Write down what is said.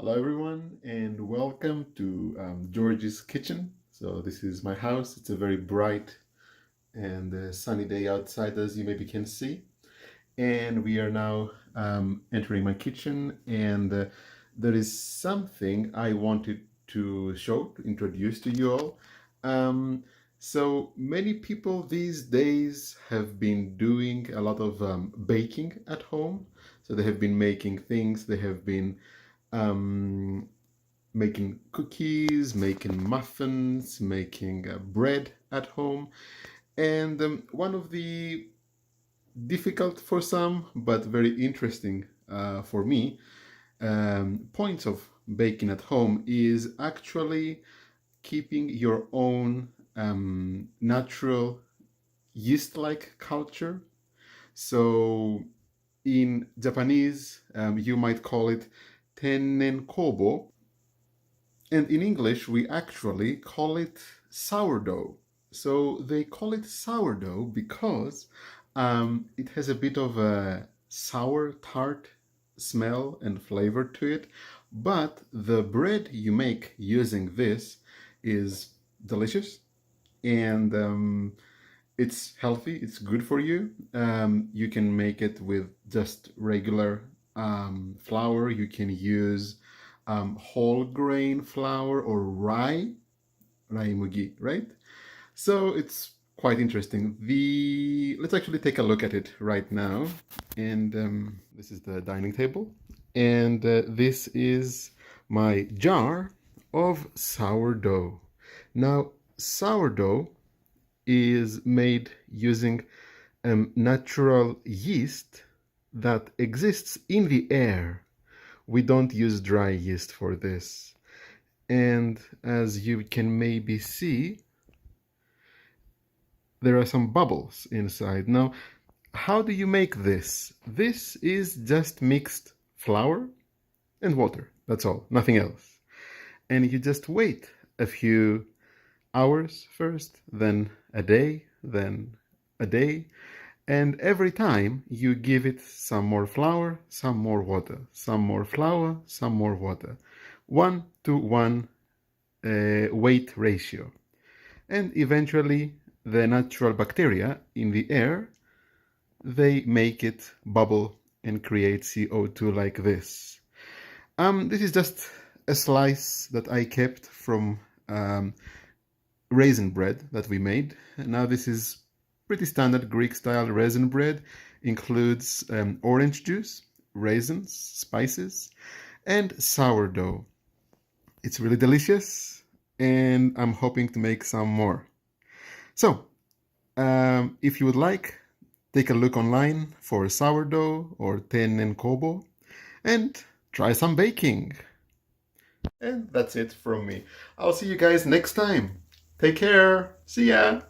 Hello, everyone, and welcome to George's kitchen. So this is my house. It's a very bright and sunny day outside, as you maybe can see. And we are now entering my kitchen, and there is something I wanted to introduce to you all. So many people these days have been doing a lot of baking at home. So they have been making things, they have been um, making cookies, making muffins, making bread at home. And one of the difficult for some, but very interesting for me, points of baking at home is actually keeping your own natural yeast-like culture. So in Japanese, you might call it tennen kobo, and in English, we actually call it sourdough. So they call it sourdough because it has a bit of a sour, tart smell and flavor to it. But the bread you make using this is delicious, and it's healthy, it's good for you. You can make it with just regular flour. You can use whole grain flour or rai mugi, right? So it's quite interesting. Let's actually take a look at it right now. And this is the dining table. And this is my jar of sourdough. Now, sourdough is made using natural yeast that exists in the air. We don't use dry yeast for this. And as you can maybe see, there are some bubbles inside. Now, how do you make this? This is just mixed flour and water. That's all, nothing else. And you just wait a few hours first, then a day, and every time you give it some more flour, some more water, some more flour, some more water. 1-to-1 weight ratio. And eventually the natural bacteria in the air, they make it bubble and create CO2 like this. This is just a slice that I kept from raisin bread that we made. Now this is pretty standard Greek style raisin bread. Includes orange juice, raisins, spices, and sourdough. It's really delicious, and I'm hoping to make some more. So, if you would like, take a look online for sourdough or tennen kobo and try some baking. And that's it from me. I'll see you guys next time. Take care. See ya.